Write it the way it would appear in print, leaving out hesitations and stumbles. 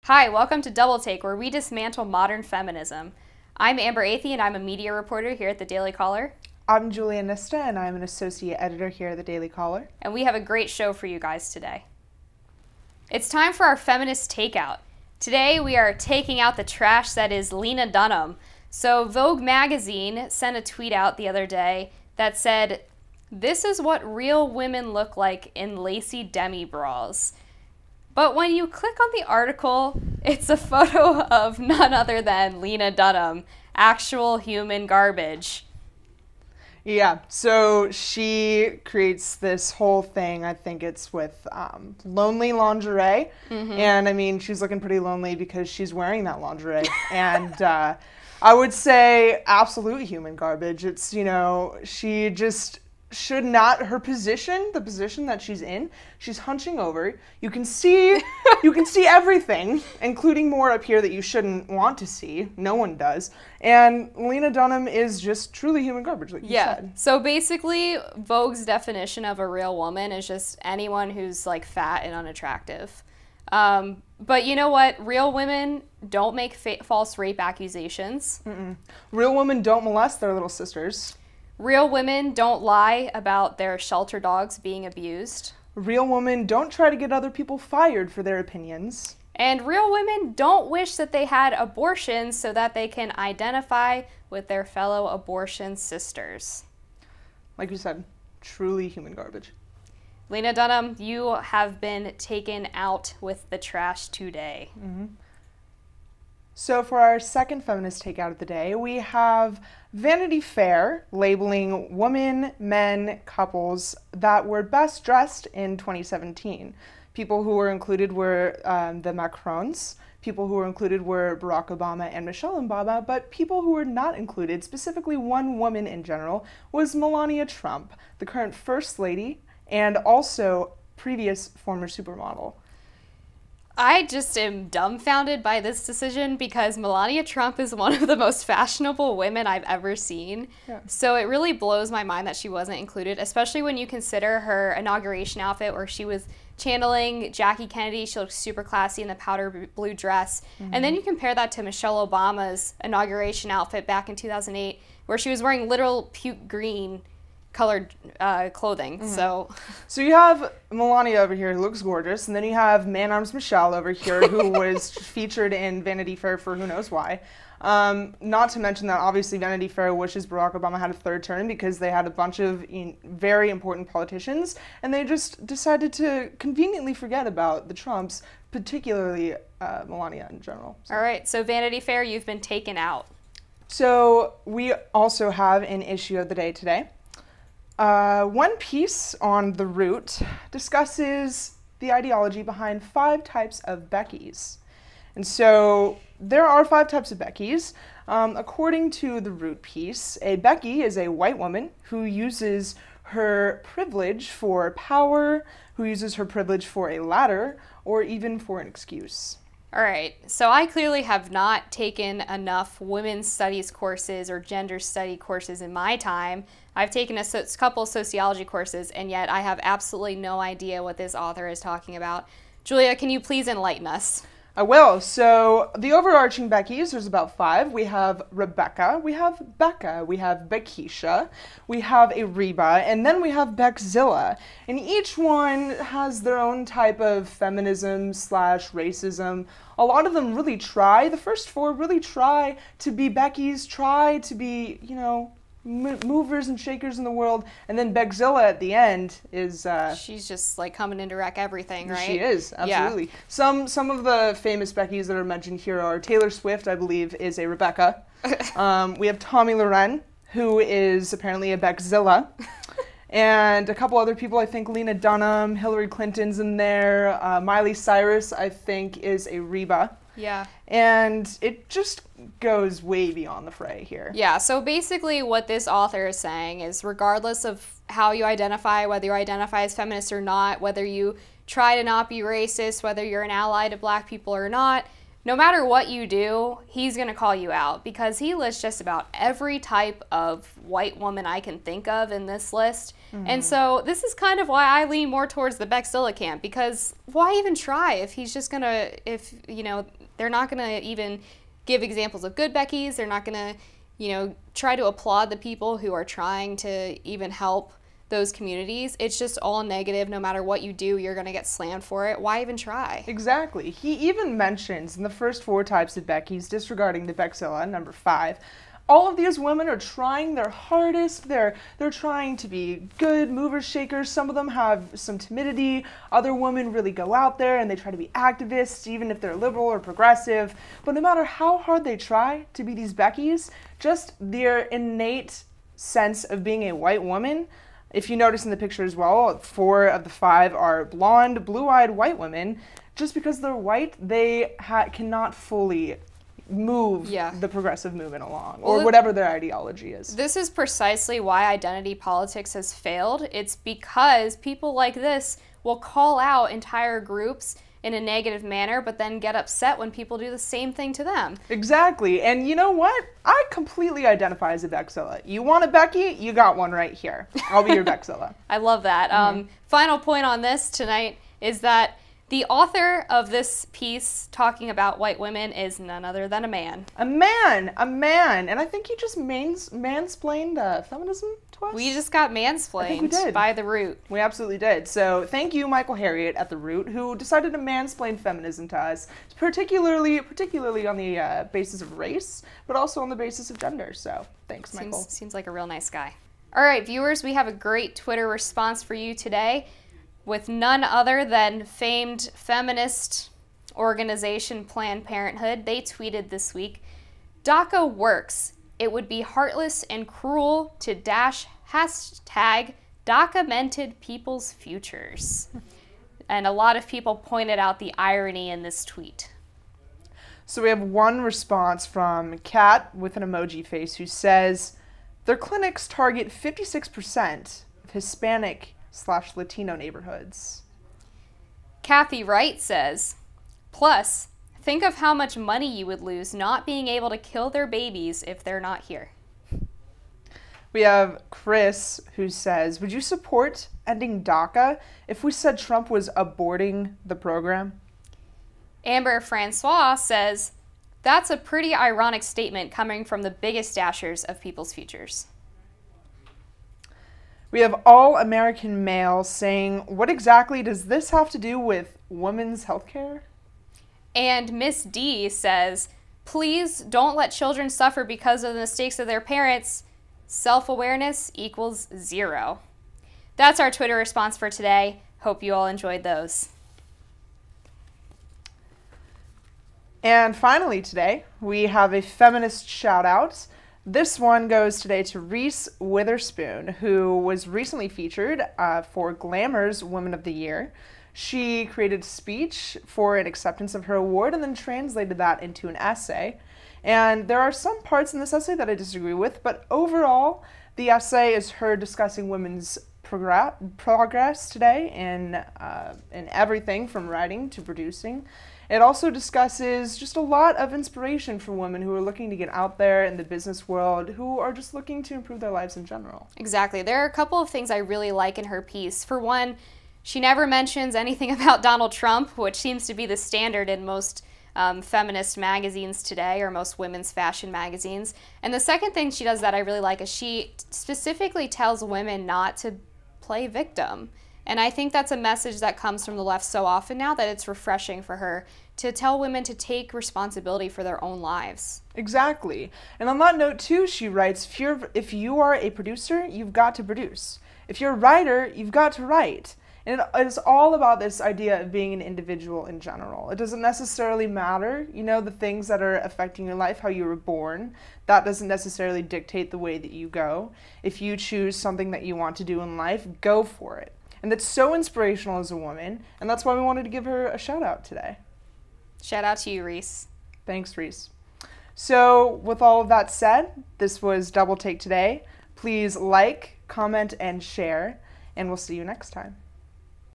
Hi, welcome to Double Take, where we dismantle modern feminism. I'm Amber Athey, and I'm a media reporter here at the Daily Caller. I'm Julia Nista, and I'm an associate editor here at the Daily Caller. And we have a great show for you guys today. It's time for our Feminist Takeout. Today we are taking out the trash that is Lenha Dunham. So Vogue magazine sent a tweet out the other day that said, "This is what real women look like in lacy demi-bras." But when you click on the article, it's a photo of none other than Lenha Dunham, actual human garbage. Yeah, so she creates this whole thing, I think it's with lonely lingerie, and I mean, she's looking pretty lonely because she's wearing that lingerie, and I would say absolute human garbage. It's, you know, she just should not, the position that she's in, she's hunching over. You can see everything, including more up here that you shouldn't want to see. No one does. And Lenha Dunham is just truly human garbage, like you said. So basically, Vogue's definition of a real woman is just anyone who's like fat and unattractive. But you know what? Real women don't make false rape accusations. Real women don't molest their little sisters. Real women don't lie about their shelter dogs being abused. Real women don't try to get other people fired for their opinions. And real women don't wish that they had abortions so that they can identify with their fellow abortion sisters. Like you said, truly human garbage. Lenha Dunham, you have been taken out with the trash today. So for our second feminist takeout of the day, we have Vanity Fair labeling women, men, couples that were best dressed in 2017. People who were included were the Macrons. People who were included were Barack Obama and Michelle Obama, but people who were not included, specifically one woman in general, was Melania Trump, the current First Lady and also previous former supermodel. I just am dumbfounded by this decision because Melania Trump is one of the most fashionable women I've ever seen. Yeah. So it really blows my mind that she wasn't included, especially when you consider her inauguration outfit where she was channeling Jackie Kennedy. She looked super classy in the powder blue dress. And then you compare that to Michelle Obama's inauguration outfit back in 2008 where she was wearing literal puke green colored clothing. So you have Melania over here who looks gorgeous, and then you have Man Arms Michelle over here who was featured in Vanity Fair for who knows why. Not to mention that obviously Vanity Fair wishes Barack Obama had a third term because they had a bunch of very important politicians, and they just decided to conveniently forget about the Trumps, particularly Melania in general. All right, so Vanity Fair, you've been taken out. So we also have an issue of the day today. One piece on The Root discusses the ideology behind 5 types of Beckys. And so there are 5 types of Beckys. According to The Root piece, a Becky is a white woman who uses her privilege for power, who uses her privilege for a ladder, or even for an excuse. All right, so I clearly have not taken enough women's studies courses or gender study courses in my time. I've taken a couple sociology courses, and yet I have absolutely no idea what this author is talking about. Julia, can you please enlighten us? I will. So the overarching Beckys, there's about 5. We have Rebecca, we have Becca, we have Beckisha, we have a Reba, and then we have Beckzilla. And each one has their own type of feminism / racism. A lot of them really try, the first 4 really try to be Beckys, try to be, you know, movers and shakers in the world, and then Beckzilla at the end is she's just like coming in to wreck everything, right? She is, absolutely. Yeah. Some of the famous Beckys that are mentioned here are Taylor Swift, I believe, is a Rebecca. We have Tommy Loren, who is apparently a Beckzilla. And a couple other people, I think Lenha Dunham, Hillary Clinton's in there, Miley Cyrus, I think, is a Reba. Yeah. And it just goes way beyond the fray here. Yeah, so basically what this author is saying is regardless of how you identify, whether you identify as feminist or not, whether you try to not be racist, whether you're an ally to black people or not, no matter what you do, he's going to call you out because he lists just about every type of white woman I can think of in this list. And so this is kind of why I lean more towards the Beckzilla camp, because why even try if he's just going to, if, you know, They're not going to even give examples of good Beckys. They're not going to, you know, try to applaud the people who are trying to even help those communities. It's just all negative. No matter what you do, you're going to get slammed for it. Why even try? Exactly. He even mentions in the first 4 types of Beckys, disregarding the Beckzilla, number 5, all of these women are trying their hardest. They're trying to be good movers, shakers. Some of them have some timidity. Other women really go out there and they try to be activists, even if they're liberal or progressive. But no matter how hard they try to be these Beckys, just their innate sense of being a white woman. If you notice in the picture as well, 4 of the 5 are blonde, blue-eyed white women. Just because they're white, they cannot fully move the progressive movement along, or whatever their ideology is. This is precisely why identity politics has failed. It's because people like this will call out entire groups in a negative manner, but then get upset when people do the same thing to them. Exactly. And you know what? I completely identify as a Beckzilla. You want a Becky? You got one right here. I'll be your Beckzilla. I love that. Final point on this tonight is that the author of this piece talking about white women is none other than a man. A man! And I think he just mansplained feminism to us. We just got mansplained by The Root. We absolutely did. So thank you, Michael Harriot at The Root, who decided to mansplain feminism to us, particularly on the basis of race, but also on the basis of gender. So thanks, Michael. Seems like a real nice guy. All right, viewers, we have a great Twitter response for you today, with none other than famed feminist organization Planned Parenthood. They tweeted this week, "DACA works. It would be heartless and cruel to hashtag documented people's futures." And a lot of people pointed out the irony in this tweet. So we have one response from Kat with an emoji face who says, "Their clinics target 56% of Hispanic/Latino neighborhoods." Kathy Wright says, "Plus, think of how much money you would lose not being able to kill their babies if they're not here." We have Chris who says, "Would you support ending DACA if we said Trump was aborting the program?" Amber Francois says, "That's a pretty ironic statement coming from the biggest dashers of people's futures." We have All American Male saying, "What exactly does this have to do with women's health care?" And Miss D says, "Please don't let children suffer because of the mistakes of their parents. Self-awareness equals 0. That's our Twitter response for today. Hope you all enjoyed those. And finally today, we have a feminist shout-out. This one goes today to Reese Witherspoon, who was recently featured for Glamour's Women of the Year. She created a speech for an acceptance of her award and then translated that into an essay. And there are some parts in this essay that I disagree with, but overall, the essay is her discussing women's progress today in everything from writing to producing. It also discusses just a lot of inspiration for women who are looking to get out there in the business world, who are just looking to improve their lives in general. Exactly. There are a couple of things I really like in her piece. For one, she never mentions anything about Donald Trump, which seems to be the standard in most feminist magazines today, or most women's fashion magazines. And the second thing she does that I really like is she specifically tells women not to play victim. And I think that's a message that comes from the left so often now that it's refreshing for her to tell women to take responsibility for their own lives. Exactly. And on that note too, she writes, if you are a producer, you've got to produce. If you're a writer, you've got to write. And it is all about this idea of being an individual in general. It doesn't necessarily matter, you know, the things that are affecting your life, how you were born. That doesn't necessarily dictate the way that you go. If you choose something that you want to do in life, go for it. And that's so inspirational as a woman, and that's why we wanted to give her a shout out today. Shout out to you, Reese. Thanks, Reese. So with all of that said, this was Double Take Today. Please like, comment, and share, and we'll see you next time.